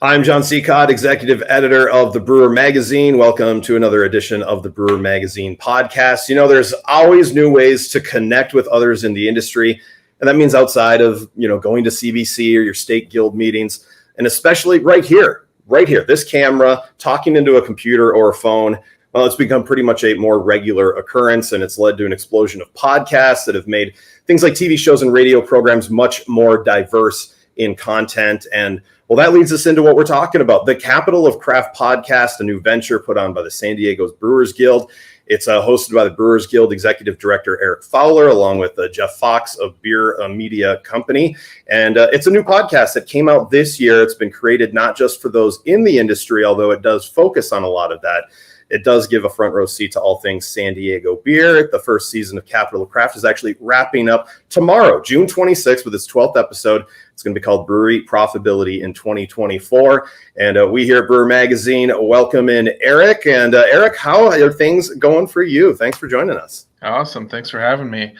I'm Jon Sicotte, executive editor of the Brewer Magazine. Welcome to another edition of the Brewer Magazine podcast. You know, there's always new ways to connect with others in the industry, and that means outside of, going to CBC or your state guild meetings, and especially right here, this camera, talking into a computer or a phone. Well, it's become pretty much a more regular occurrence, and it's led to an explosion of podcasts that have made things like TV shows and radio programs much more diverse in content. And well, that leads us into what we're talking about, the Capital of Craft podcast, a new venture put on by the San Diego Brewers Guild. It's hosted by the Brewers Guild executive director Erik Fowler, along with Jeff Fox of Beer Media Company. And it's a new podcast that came out this year. It's been created not just for those in the industry, although it does focus on a lot of that. It does give a front row seat to all things San Diego beer. The first season of Capital of Craft is actually wrapping up tomorrow, June 26th, with its 12th episode. It's going to be called Brewery Profitability in 2024. And we here at Brewer Magazine welcome in Erik. And Erik, how are things going for you? Thanks for joining us. Awesome. Thanks for having me.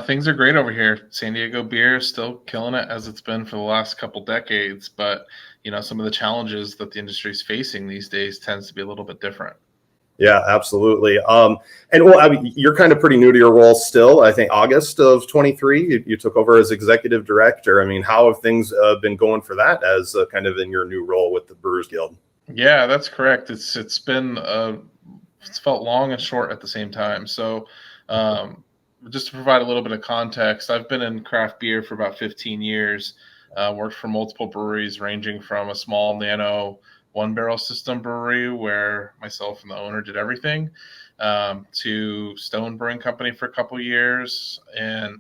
Things are great over here. San Diego beer is still killing it as it's been for the last couple decades. But, some of the challenges that the industry is facing these days tends to be a little bit different. Yeah, absolutely. You're kind of pretty new to your role still. I think August of 23, you took over as executive director. I mean, how have things been going for that as kind of in your new role with the Brewers Guild? Yeah, that's correct. It's been it's felt long and short at the same time. So just to provide a little bit of context, I've been in craft beer for about 15 years, worked for multiple breweries ranging from a small nano one-barrel system brewery where myself and the owner did everything, to Stone Brewing Company for a couple of years, and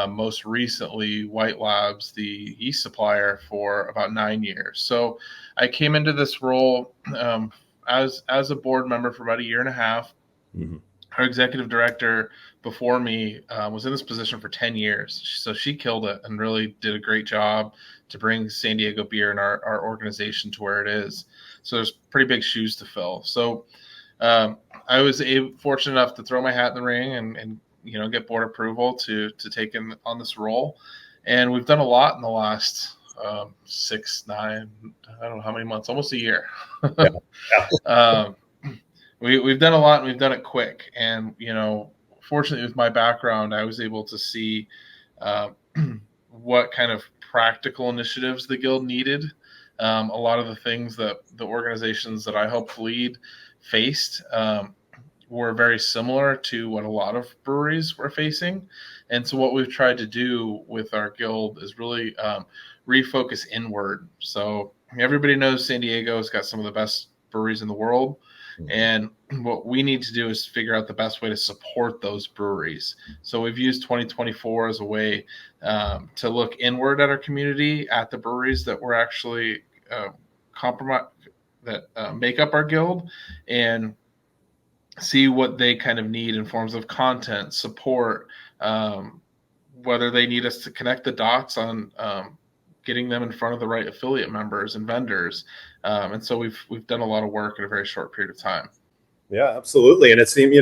most recently White Labs, the yeast supplier, for about 9 years. So I came into this role as a board member for about a year and a half. Mm-hmm. Our executive director before me was in this position for 10 years. So she killed it and really did a great job to bring San Diego beer and our organization to where it is. So there's pretty big shoes to fill. So I was fortunate enough to throw my hat in the ring and get board approval to take on this role. And we've done a lot in the last 6, 9, I don't know how many months, almost a year. Yeah. We've done a lot, and we've done it quick. And, fortunately with my background, I was able to see what kind of practical initiatives the Guild needed. A lot of the things that the organizations that I helped lead faced were very similar to what a lot of breweries were facing. And so what we've tried to do with our Guild is really refocus inward. So everybody knows San Diego has got some of the best breweries in the world. And what we need to do is figure out the best way to support those breweries. So we've used 2024 as a way to look inward at our community, at the breweries that we're actually make up our Guild, and see what they kind of need in forms of content, support, whether they need us to connect the dots on getting them in front of the right affiliate members and vendors. And so we've done a lot of work in a very short period of time. Yeah, absolutely. And it seems,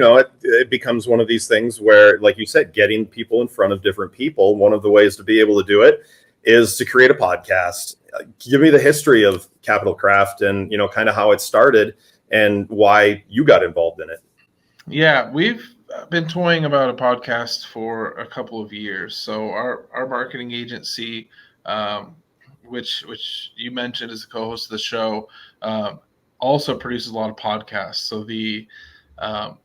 it becomes one of these things where, like you said, getting people in front of different people. One of the ways to be able to do it is to create a podcast. Give me the history of Capital Craft and, kind of how it started and why you got involved in it. Yeah, we've been toying about a podcast for a couple of years. So our marketing agency, which you mentioned as a co-host of the show, also produces a lot of podcasts. So the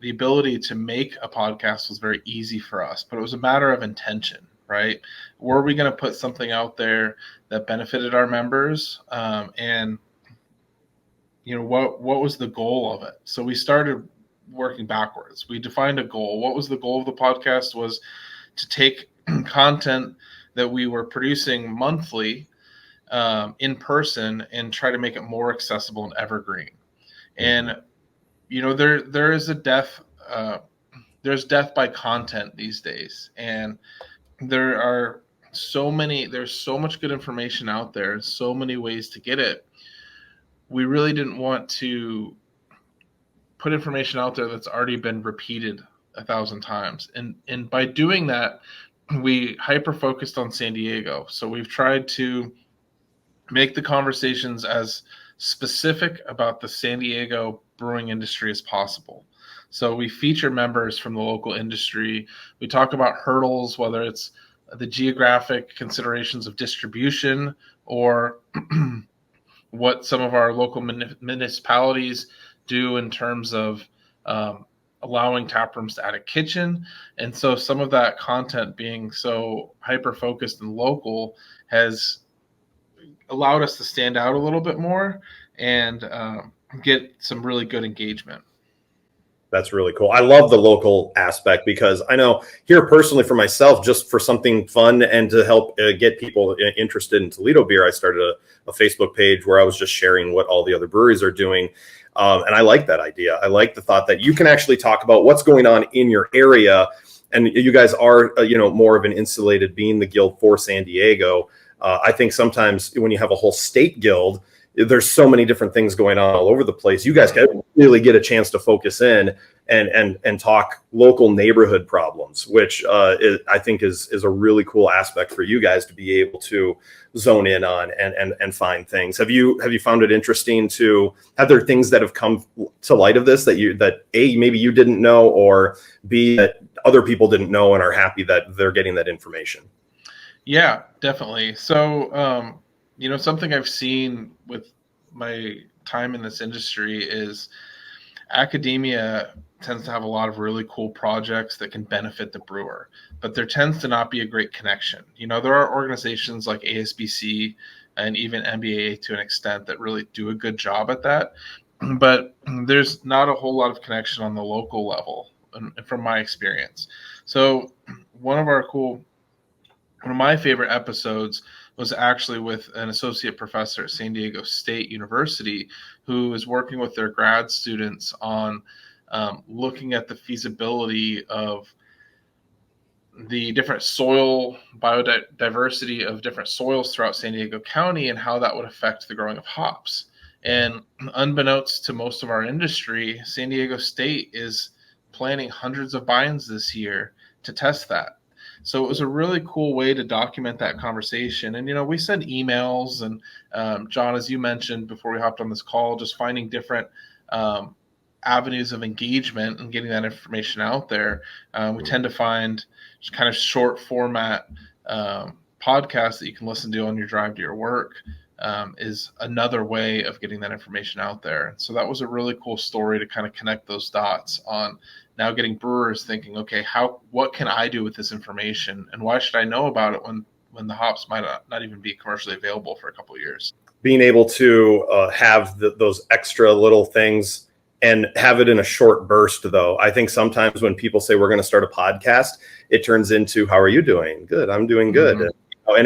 ability to make a podcast was very easy for us, but it was a matter of intention, right? Were we going to put something out there that benefited our members? And what was the goal of it? So we started working backwards. We defined a goal. What was the goal of the podcast? Was to take content that we were producing monthly in person and try to make it more accessible and evergreen. And there is a death. There's death by content these days, and there's so much good information out there, and so many ways to get it. We really didn't want to put information out there that's already been repeated 1,000 times, and by doing that, we hyper focused on San Diego. So we've tried to make the conversations as specific about the San Diego brewing industry as possible. So we feature members from the local industry. We talk about hurdles, whether it's the geographic considerations of distribution or what some of our local municipalities do in terms of allowing tap rooms to add a kitchen. And so some of that content being so hyper-focused and local has allowed us to stand out a little bit more and get some really good engagement. That's really cool. I love the local aspect because I know here personally for myself, just for something fun and to help get people interested in Toledo beer, I started a Facebook page where I was just sharing what all the other breweries are doing. And I like that idea. I like the thought that you can actually talk about what's going on in your area. And you guys are, more of an insulated, being the guild for San Diego. I think sometimes when you have a whole state guild, there's so many different things going on all over the place. You guys can really get a chance to focus in and talk local neighborhood problems, which I think is a really cool aspect for you guys to be able to zone in on and find things. Have you found it interesting have there things that have come to light of this that A, maybe you didn't know, or B, that other people didn't know and are happy that they're getting that information? Yeah, definitely. So, something I've seen with my time in this industry is academia tends to have a lot of really cool projects that can benefit the brewer, but there tends to not be a great connection. There are organizations like ASBC and even MBAA to an extent that really do a good job at that, but there's not a whole lot of connection on the local level from my experience. So one of my favorite episodes was actually with an associate professor at San Diego State University who is working with their grad students on looking at the feasibility of the different soil biodiversity of different soils throughout San Diego County and how that would affect the growing of hops. And unbeknownst to most of our industry, San Diego State is planning hundreds of buy-ins this year to test that. So it was a really cool way to document that conversation. And, we send emails and John, as you mentioned before we hopped on this call, just finding different avenues of engagement and getting that information out there. We tend to find just kind of short format podcasts that you can listen to on your drive to your work is another way of getting that information out there. So that was a really cool story to kind of connect those dots on now getting brewers thinking, okay, what can I do with this information, and why should I know about it when the hops might not even be commercially available for a couple of years? Being able to have those extra little things and have it in a short burst, though. I think sometimes when people say we're going to start a podcast, it turns into, how are you doing? Good. I'm doing good. Mm-hmm.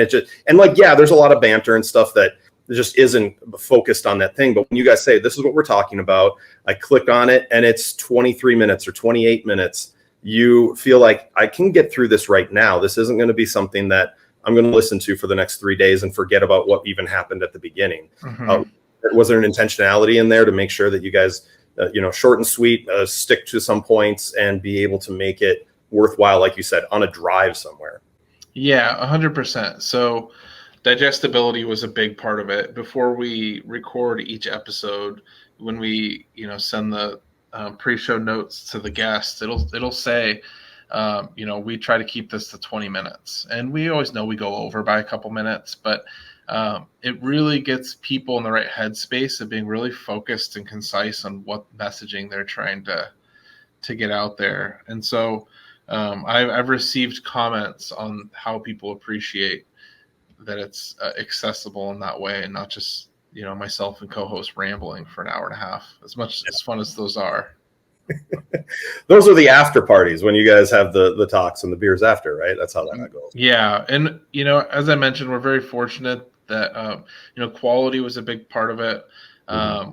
There's a lot of banter and stuff that just isn't focused on that thing. But when you guys say, this is what we're talking about, I click on it and it's 23 minutes or 28 minutes. You feel like I can get through this right now. This isn't going to be something that I'm going to listen to for the next 3 days and forget about what even happened at the beginning. Mm-hmm. Was there an intentionality in there to make sure that you guys, short and sweet, stick to some points and be able to make it worthwhile, like you said, on a drive somewhere? Yeah, 100%. So digestibility was a big part of it. Before we record each episode, when we send the pre-show notes to the guests, it'll say we try to keep this to 20 minutes, and we always know we go over by a couple minutes, but it really gets people in the right headspace of being really focused and concise on what messaging they're trying to get out there. And so I've received comments on how people appreciate that it's accessible in that way, and not just myself and co-host rambling for an hour and a half, as much as fun as those are. Those are the after parties when you guys have the talks and the beers after, right? That's how that goes. Yeah. And as I mentioned, we're very fortunate that quality was a big part of it.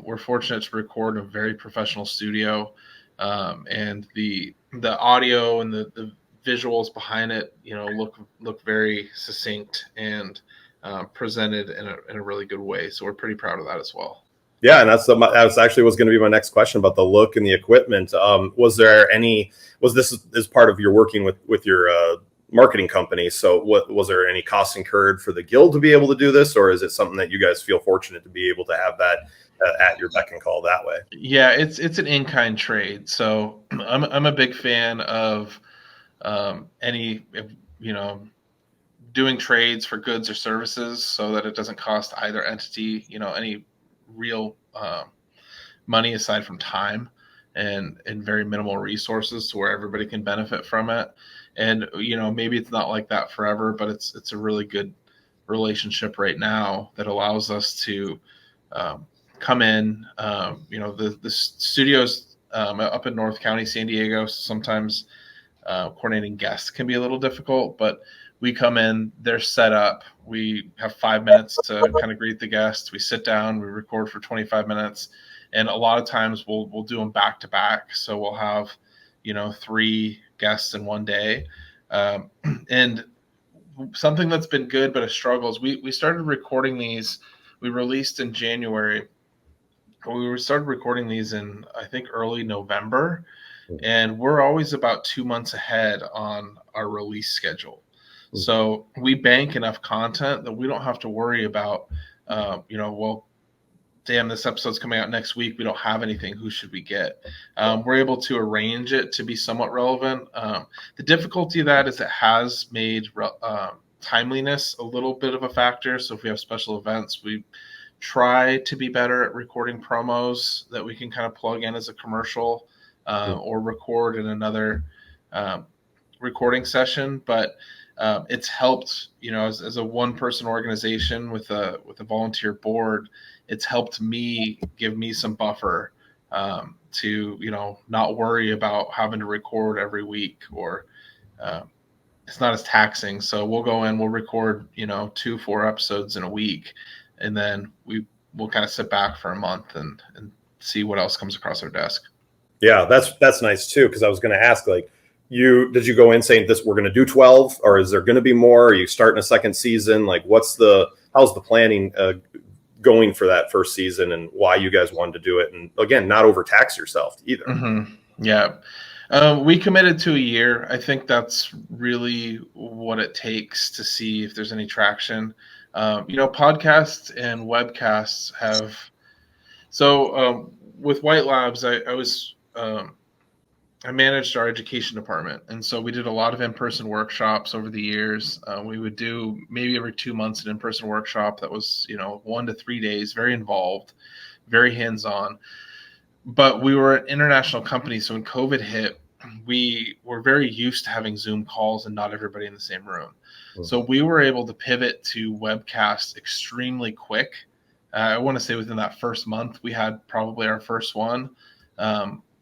We're fortunate to record in a very professional studio, and the audio and the visuals behind it, look very succinct and presented in a really good way. So we're pretty proud of that as well. Yeah, and that's actually was going to be my next question about the look and the equipment. Was this as part of your working with your marketing company. So what was there any costs incurred for the guild to be able to do this, or is it something that you guys feel fortunate to be able to have that at your beck and call that way? Yeah, it's an in-kind trade. So I'm a big fan of any, doing trades for goods or services so that it doesn't cost either entity, any real money aside from time and very minimal resources to where everybody can benefit from it. And, maybe it's not like that forever, but it's a really good relationship right now that allows us to come in, the studios up in North County, San Diego, sometimes coordinating guests can be a little difficult, but we come in, they're set up. We have 5 minutes to kind of greet the guests. We sit down, we record for 25 minutes. And a lot of times we'll do them back to back. So we'll have, 3 guests in one day. And something that's been good, but a struggle is we started recording these. We released in January. We started recording these in, I think, early November. And we're always about 2 months ahead on our release schedule. So we bank enough content that we don't have to worry about, well, damn, this episode's coming out next week. We don't have anything. Who should we get? We're able to arrange it to be somewhat relevant. The difficulty of that is it has made timeliness a little bit of a factor. So if we have special events, we try to be better at recording promos that we can kind of plug in as a commercial or record in another recording session. But it's helped, as a one-person organization with a volunteer board. It's helped me give me some buffer to, not worry about having to record every week, or it's not as taxing. So we'll go in, we'll record, 2-4 episodes in a week, and then we'll kind of sit back for a month and see what else comes across our desk. Yeah, that's nice too. Because I was going to ask, like, did you go in saying this, we're going to do 12, or is there going to be more? Are you starting a second season? Like, how's the planning going for that first season, and why you guys wanted to do it? And again, not overtax yourself either. Mm-hmm. Yeah. We committed to a year. I think that's really what it takes to see if there's any traction. Podcasts and webcasts have. So with White Labs, I managed our education department. And so we did a lot of in-person workshops over the years. We would do maybe every 2 months an in-person workshop that was, 1 to 3 days, very involved, very hands-on. But we were an international company. So when COVID hit, we were very used to having Zoom calls and not everybody in the same room. Mm-hmm. So we were able to pivot to webcasts extremely quick. I want to say within that first month, we had probably our first one.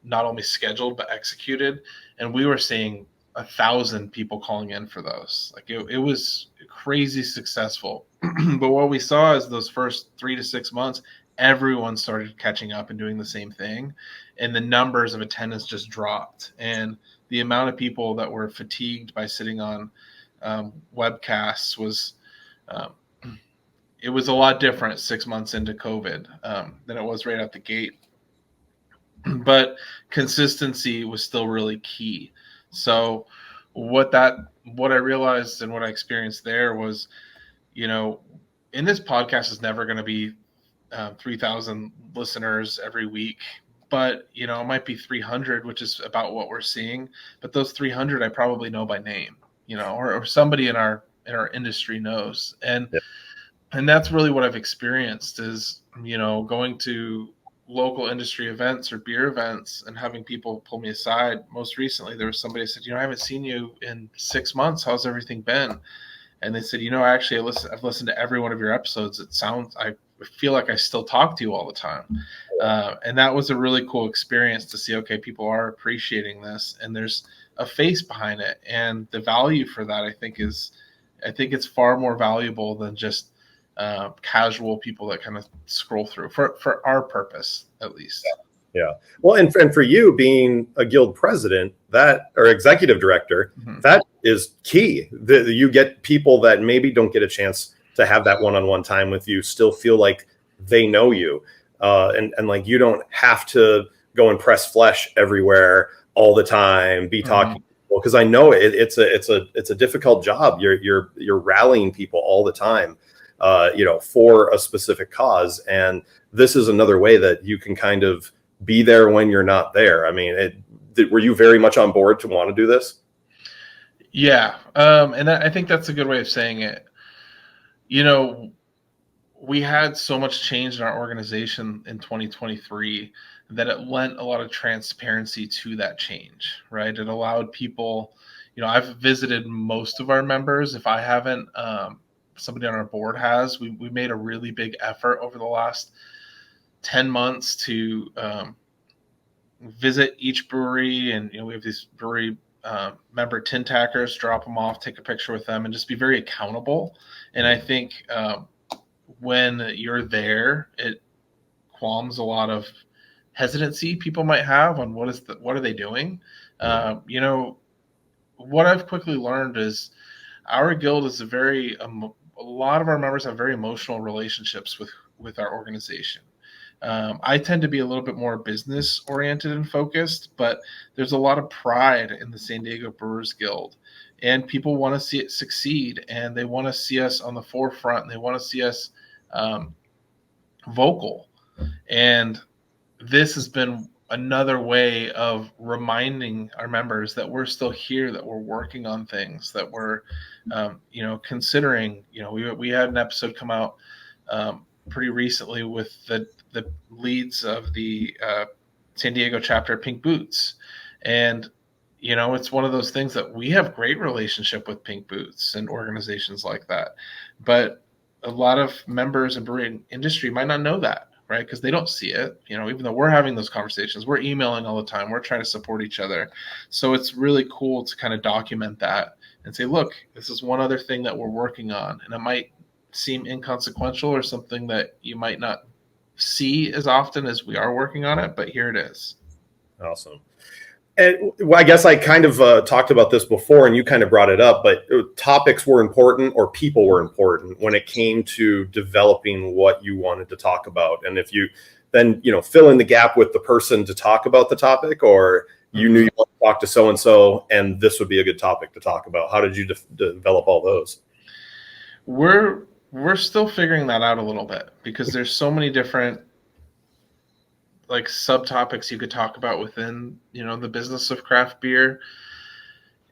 Not only scheduled, but executed. And we were seeing 1,000 people calling in for those. Like it was crazy successful. But what we saw is those first 3 to 6 months, everyone started catching up and doing the same thing. And the numbers of attendance just dropped. And the amount of people that were fatigued by sitting on webcasts was, it was a lot different 6 months into COVID than it was right out the gate. But consistency was still really key. So what I realized and what I experienced there was, in this podcast is never going to be 3,000 listeners every week, but, it might be 300, which is about what we're seeing. But those 300, I probably know by name, or somebody in our industry knows. And that's really what I've experienced is, going to local industry events or beer events and having people pull me aside. Most recently, there was somebody who said, I haven't seen you in 6 months. How's everything been? And they said, actually, I've listened to every one of your episodes. I feel like I still talk to you all the time. And that was a really cool experience to see, okay, people are appreciating this and there's a face behind it. And the value for that, I think it's far more valuable than just casual people that kind of scroll through for our purpose, at least. Yeah. Well, and for you being a guild president, or executive director, mm-hmm. that is key. You get people that maybe don't get a chance to have that one-on-one time with you, still feel like they know you. And like, you don't have to go and press flesh everywhere all the time, be talking mm-hmm. because I know it's a difficult job. You're rallying people all the time, for a specific cause, and this is another way that you can kind of be there when you're not there. I mean, were you very much on board to want to do this? Yeah, and I think that's a good way of saying it. We had so much change in our organization in 2023 that it lent a lot of transparency to that change, right? It allowed people, I've visited most of our members. If I haven't, somebody on our board has. We made a really big effort over the last 10 months to visit each brewery, and we have these brewery member tin tackers, drop them off, take a picture with them, and just be very accountable. And I think when you're there, it qualms a lot of hesitancy people might have on what are they doing. What I've quickly learned is our guild is a lot of our members have very emotional relationships with our organization. I tend to be a little bit more business oriented and focused, but there's a lot of pride in the San Diego Brewers Guild, and people want to see it succeed, and they want to see us on the forefront, and they want to see us vocal. And this has been another way of reminding our members that we're still here, that we're working on things, that we're, considering. We had an episode come out pretty recently with the leads of the San Diego chapter of Pink Boots. And, it's one of those things that we have great relationship with Pink Boots and organizations like that. But a lot of members in brewing industry might not know that, right? Because they don't see it. Even though we're having those conversations, we're emailing all the time. We're trying to support each other. So it's really cool to kind of document that and say, look, this is one other thing that we're working on. And it might seem inconsequential or something that you might not see as often as we are working on it, but here it is. Awesome. And I guess I kind of talked about this before, and you kind of brought it up, but topics were important, or people were important when it came to developing what you wanted to talk about. And if you then, fill in the gap with the person to talk about the topic, or you knew you wanted to talk to so-and-so, and this would be a good topic to talk about. How did you develop all those? We're still figuring that out a little bit, because there's so many different subtopics you could talk about within, the business of craft beer,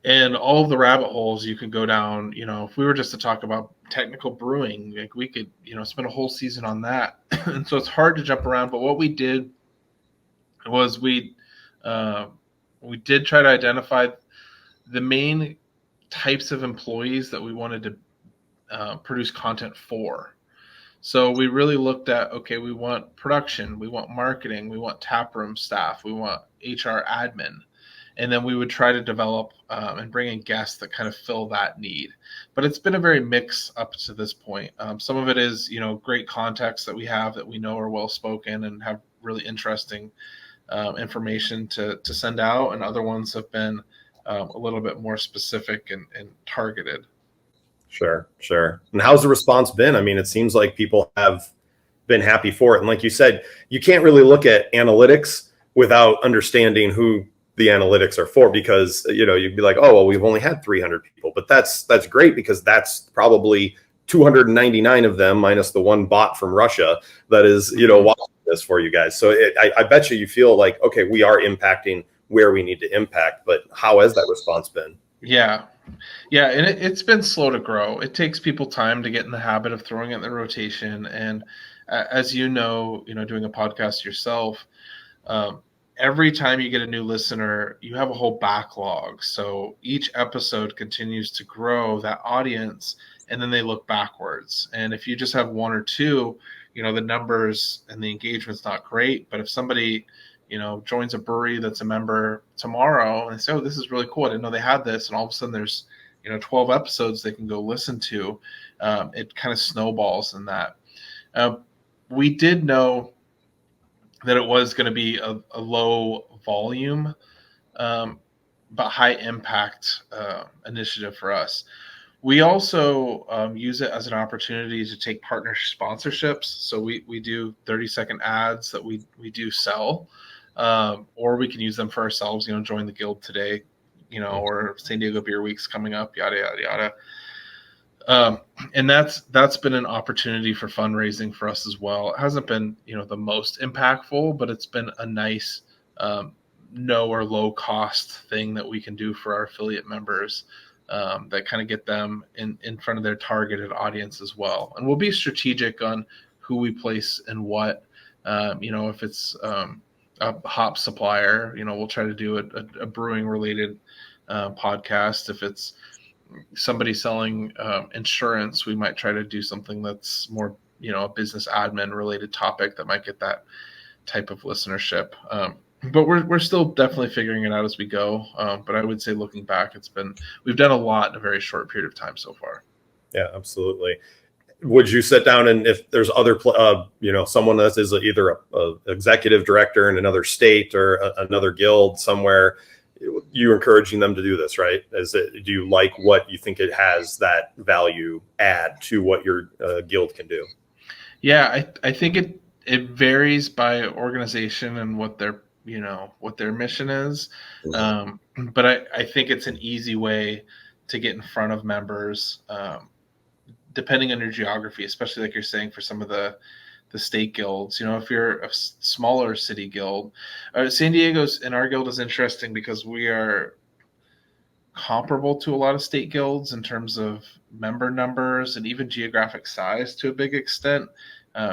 and all of the rabbit holes you could go down. If we were just to talk about technical brewing, we could, spend a whole season on that. And so it's hard to jump around. But what we did was we did try to identify the main types of employees that we wanted to produce content for. So we really looked at, okay, we want production, we want marketing, we want taproom staff, we want HR admin. And then we would try to develop and bring in guests that kind of fill that need. But it's been a very mix up to this point. Some of it is, great context that we have that we know are well-spoken and have really interesting information to send out. And other ones have been a little bit more specific and targeted. Sure. And how's the response been? I mean, it seems like people have been happy for it. And like you said, you can't really look at analytics without understanding who the analytics are for, because, you'd be like, oh, well, we've only had 300 people, but that's great, because that's probably 299 of them minus the one bot from Russia that is, watching this for you guys. So I bet you feel like, okay, we are impacting where we need to impact, but how has that response been? Yeah, and it's been slow to grow. It takes people time to get in the habit of throwing it in the rotation. And as doing a podcast yourself, every time you get a new listener, you have a whole backlog. So each episode continues to grow that audience, and then they look backwards. And if you just have one or two, the numbers and the engagement's not great. But if somebody joins a brewery that's a member tomorrow and they say, oh, this is really cool, I didn't know they had this, and all of a sudden there's 12 episodes they can go listen to, it kind of snowballs in that. We did know that it was going to be a low volume but high impact initiative for us. We also use it as an opportunity to take partner sponsorships. So we do 30-second ads that we do sell, or we can use them for ourselves. Join the guild today, or San Diego Beer Week's coming up, yada, yada, yada. And that's been an opportunity for fundraising for us as well. It hasn't been, the most impactful, but it's been a nice, no or low cost thing that we can do for our affiliate members, that kind of get them in front of their targeted audience as well. And we'll be strategic on who we place and what, if it's a hop supplier, we'll try to do a brewing related podcast. If it's somebody selling insurance, we might try to do something that's more, a business admin related topic that might get that type of listenership. But we're still definitely figuring it out as we go. But I would say looking back, we've done a lot in a very short period of time so far. Yeah, absolutely. Would you sit down and if there's other, someone that is either a executive director in another state or another guild somewhere, you're encouraging them to do this, right? Do you like what you think it has that value add to what your guild can do? Yeah, I think it varies by organization and what their mission is. But I think it's an easy way to get in front of members, depending on your geography, especially like you're saying for some of the state guilds. If you're a smaller city guild, San Diego's and our guild is interesting because we are comparable to a lot of state guilds in terms of member numbers and even geographic size to a big extent.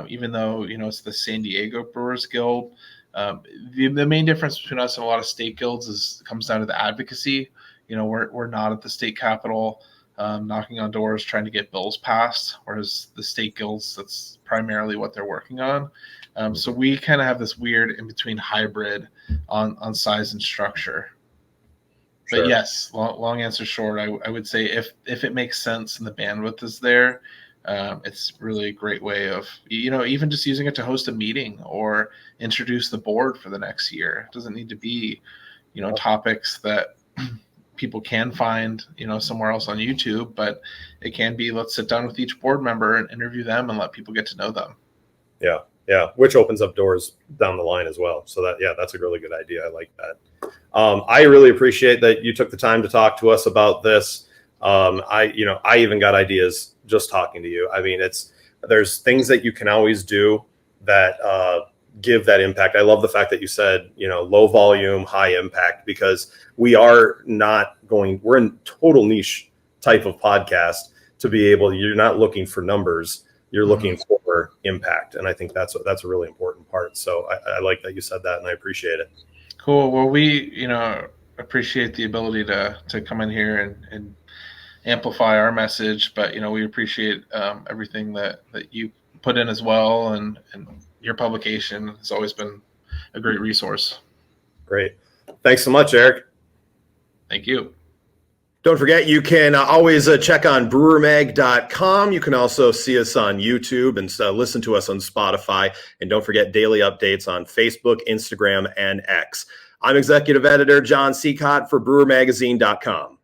Even though, it's the San Diego Brewers Guild. The main difference between us and a lot of state guilds comes down to the advocacy. We're not at the state capitol knocking on doors trying to get bills passed, whereas the state guilds, that's primarily what they're working on. So we kind of have this weird in-between hybrid on size and structure. Sure. But yes, long answer short, I would say if it makes sense and the bandwidth is there, it's really a great way of, even just using it to host a meeting or introduce the board for the next year. It doesn't need to be, topics that people can find, somewhere else on YouTube, but it can be, let's sit down with each board member and interview them and let people get to know them. Yeah. Yeah. Which opens up doors down the line as well. So that's a really good idea. I like that. I really appreciate that you took the time to talk to us about this. I even got ideas just talking to you. I mean, there's things that you can always do that give that impact. I love the fact that you said, low volume, high impact, because we're in total niche type of podcast to be able, you're not looking for numbers, you're looking for impact. And I think that's a really important part. So I like that you said that and I appreciate it. Cool. Well, we, appreciate the ability to come in here and amplify our message, but we appreciate everything that you put in as well, and your publication has always been a great resource. Great. Thanks so much, Erik. Thank you. Don't forget, you can always check on brewermag.com. You can also see us on YouTube and listen to us on Spotify. And don't forget daily updates on Facebook, Instagram, and X. I'm Executive Editor Jon Sicotte for brewermagazine.com.